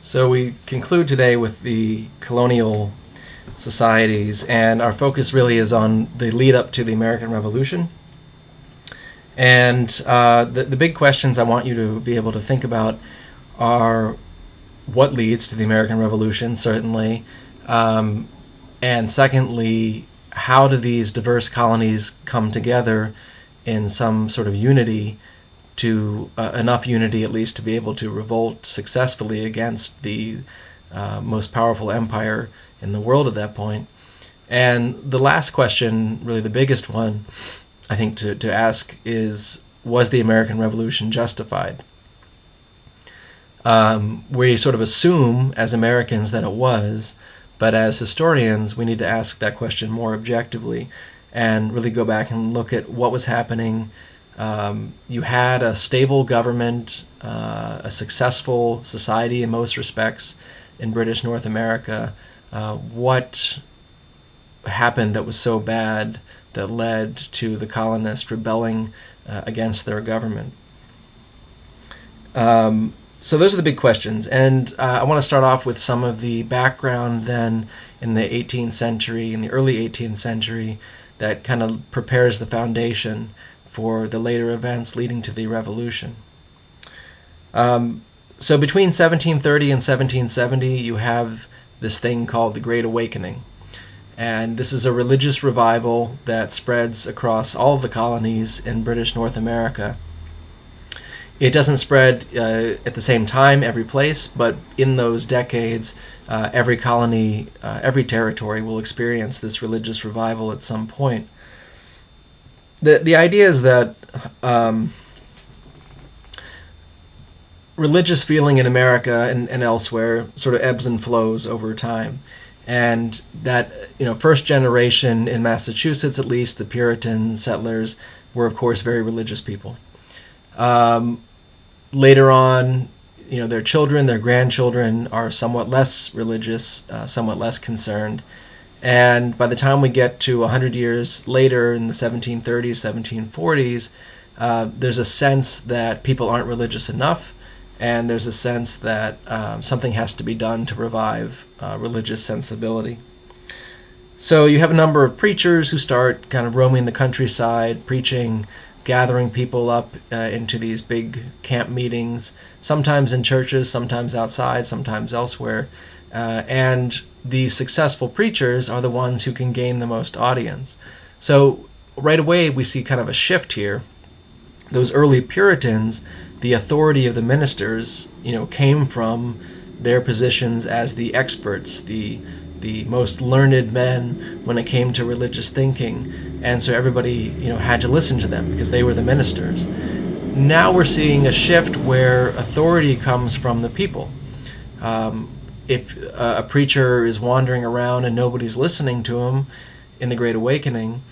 So we conclude today with the colonial societies, and our focus really is on the lead up to the American Revolution. And the big questions I want you to be able to think about are what leads to the American Revolution, certainly, and secondly, how do these diverse colonies come together in some sort of unity, to enough unity at least to be able to revolt successfully against the most powerful empire in the world at that point. And the last question, really the biggest one, I think to ask is, was the American Revolution justified? We sort of assume as Americans that it was, but as historians we need to ask that question more objectively and really go back and look at what was happening. You had a stable government, a successful society in most respects in British North America. What happened that was so bad that led to the colonists rebelling against their government? So those are the big questions, and I want to start off with some of the background then in the 18th century, in the early 18th century, that kind of prepares the foundation for the later events leading to the Revolution. So between 1730 and 1770, you have this thing called the Great Awakening. And this is a religious revival that spreads across all of the colonies in British North America. It doesn't spread at the same time every place, but in those decades, every colony, every territory will experience this religious revival at some point. The idea is that religious feeling in America and elsewhere sort of ebbs and flows over time. And that, first generation in Massachusetts, at least, the Puritan settlers were, of course, very religious people. Later on, their children, their grandchildren are somewhat less religious, somewhat less concerned. And by the time we get to 100 years later, in the 1730s, 1740s, there's a sense that people aren't religious enough, and there's a sense that something has to be done to revive religious sensibility. So you have a number of preachers who start kind of roaming the countryside, preaching, gathering people up into these big camp meetings, sometimes in churches, sometimes outside, sometimes elsewhere. And the successful preachers are the ones who can gain the most audience. So right away we see kind of a shift here. Those early Puritans, the authority of the ministers, came from their positions as the experts, the most learned men when it came to religious thinking, and so everybody had to listen to them because they were the ministers. Now we're seeing a shift where authority comes from the people. If a preacher is wandering around and nobody's listening to him in the Great Awakening,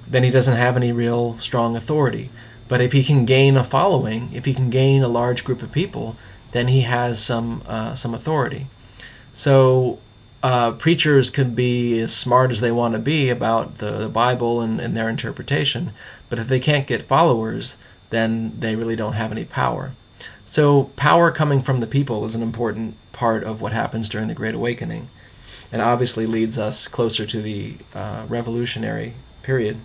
then he doesn't have any real strong authority. But if he can gain a following, if he can gain a large group of people, then he has some authority. So preachers could be as smart as they want to be about the Bible and their interpretation, but if they can't get followers, then they really don't have any power. So power coming from the people is an important part of what happens during the Great Awakening, and obviously leads us closer to the Revolutionary period.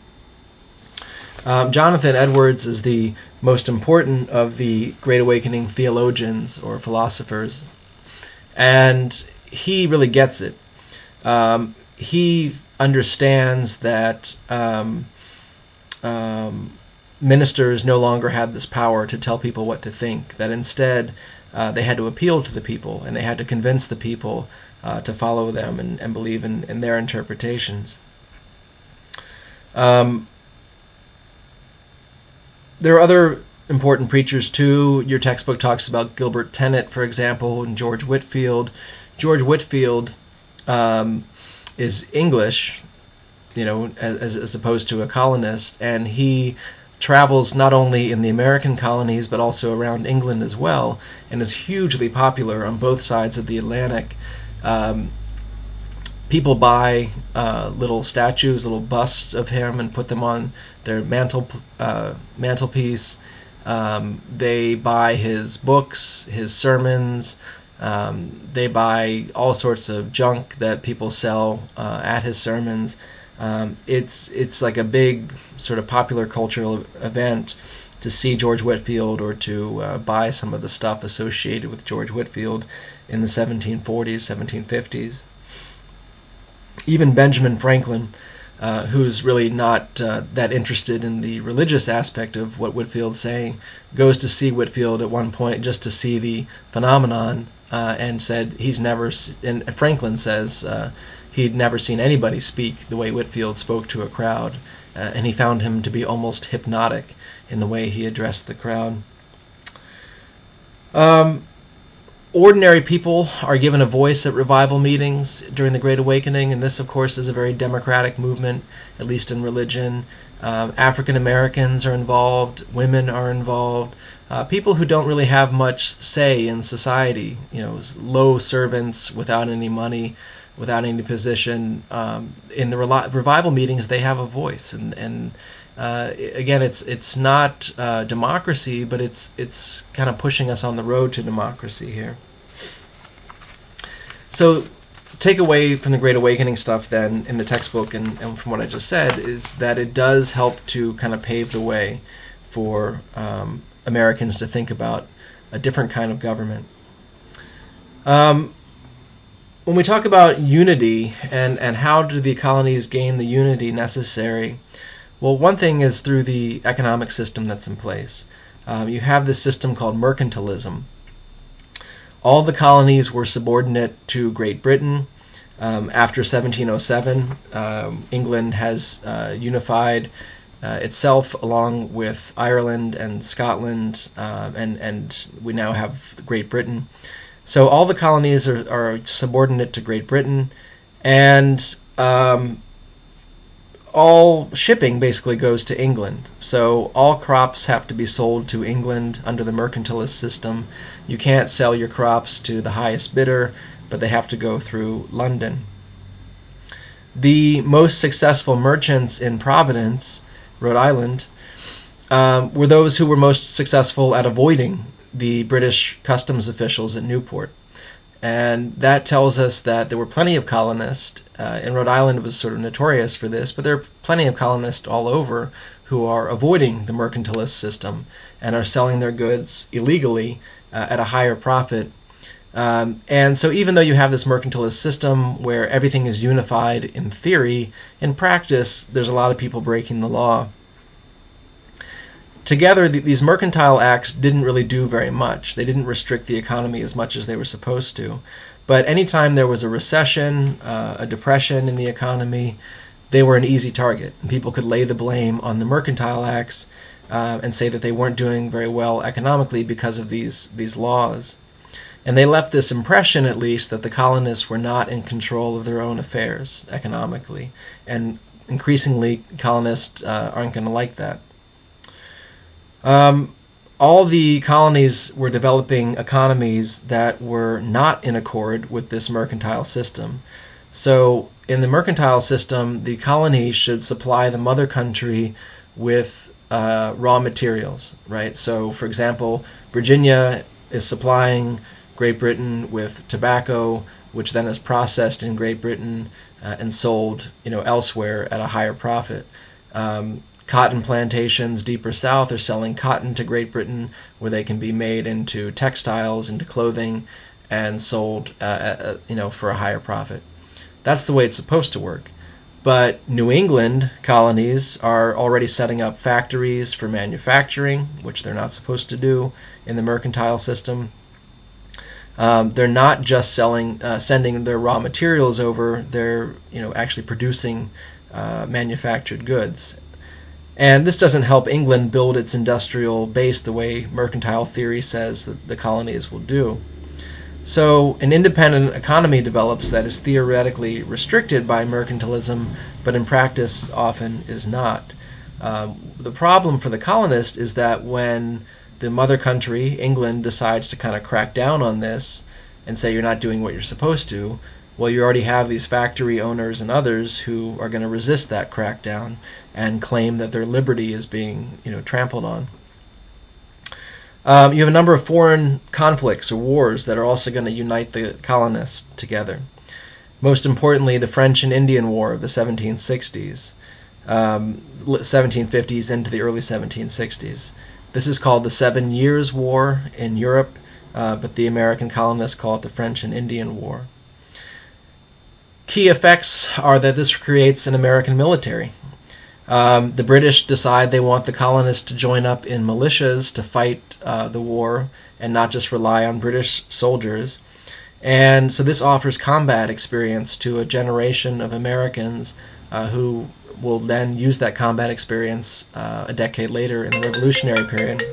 Jonathan Edwards is the most important of the Great Awakening theologians or philosophers, and he really gets it. He understands that ministers no longer had this power to tell people what to think, that instead they had to appeal to the people, and they had to convince the people to follow them and believe in their interpretations. There are other important preachers too. Your textbook talks about Gilbert Tennent, for example, and George Whitefield. George Whitefield is English, as opposed to a colonist, and he travels not only in the American colonies but also around England as well, and is hugely popular on both sides of the Atlantic. People buy little statues, little busts of him, and put them on their mantelpiece. They buy his books, his sermons. They buy all sorts of junk that people sell at his sermons. It's like a big sort of popular cultural event to see George Whitefield or to buy some of the stuff associated with George Whitefield in the 1740s, 1750s. Even Benjamin Franklin, who's really not that interested in the religious aspect of what Whitefield's saying, goes to see Whitefield at one point just to see the phenomenon, and said he's never, and Franklin says he'd never seen anybody speak the way Whitefield spoke to a crowd, and he found him to be almost hypnotic in the way he addressed the crowd. Ordinary people are given a voice at revival meetings during the Great Awakening, and this, of course, is a very democratic movement, at least in religion. African Americans are involved, women are involved, people who don't really have much say in society, low servants without any money, without any position. In the revival meetings, they have a voice, and again, it's not democracy, but it's kind of pushing us on the road to democracy here. So, takeaway from the Great Awakening stuff then in the textbook and from what I just said is that it does help to kind of pave the way for Americans to think about a different kind of government. When we talk about unity and how do the colonies gain the unity necessary, well, one thing is through the economic system that's in place. You have this system called mercantilism. All the colonies were subordinate to Great Britain. After 1707, England has unified itself along with Ireland and Scotland, and we now have Great Britain. So all the colonies are subordinate to Great Britain, and all shipping basically goes to England. So all crops have to be sold to England under the mercantilist system. You can't sell your crops to the highest bidder, but they have to go through London. The most successful merchants in Providence, Rhode Island, were those who were most successful at avoiding the British customs officials at Newport. And that tells us that there were plenty of colonists, and Rhode Island was sort of notorious for this, but there are plenty of colonists all over who are avoiding the mercantilist system and are selling their goods illegally at a higher profit. And so even though you have this mercantilist system where everything is unified in theory, in practice, there's a lot of people breaking the law. Together, these mercantile acts didn't really do very much. They didn't restrict the economy as much as they were supposed to. But anytime there was a recession, a depression in the economy, they were an easy target. And people could lay the blame on the mercantile acts and say that they weren't doing very well economically because of these laws. And they left this impression, at least, that the colonists were not in control of their own affairs economically. And increasingly, colonists aren't going to like that. All the colonies were developing economies that were not in accord with this mercantile system. So in the mercantile system, the colony should supply the mother country with raw materials, right? So, for example, Virginia is supplying Great Britain with tobacco, which then is processed in Great Britain and sold, elsewhere at a higher profit. Cotton plantations deeper south are selling cotton to Great Britain, where they can be made into textiles, into clothing, and sold, for a higher profit. That's the way it's supposed to work. But New England colonies are already setting up factories for manufacturing, which they're not supposed to do in the mercantile system. They're not just sending their raw materials over. They're, actually producing manufactured goods. And this doesn't help England build its industrial base the way mercantile theory says that the colonies will do. So an independent economy develops that is theoretically restricted by mercantilism, but in practice often is not. The problem for the colonist is that when the mother country, England, decides to kind of crack down on this and say you're not doing what you're supposed to, well, you already have these factory owners and others who are going to resist that crackdown and claim that their liberty is being, trampled on. You have a number of foreign conflicts or wars that are also going to unite the colonists together. Most importantly, the French and Indian War of the 1760s, 1750s into the early 1760s. This is called the 7 Years' War in Europe, but the American colonists call it the French and Indian War. Key effects are that this creates an American military. The British decide they want the colonists to join up in militias to fight the war and not just rely on British soldiers. And so this offers combat experience to a generation of Americans who will then use that combat experience a decade later in the Revolutionary period.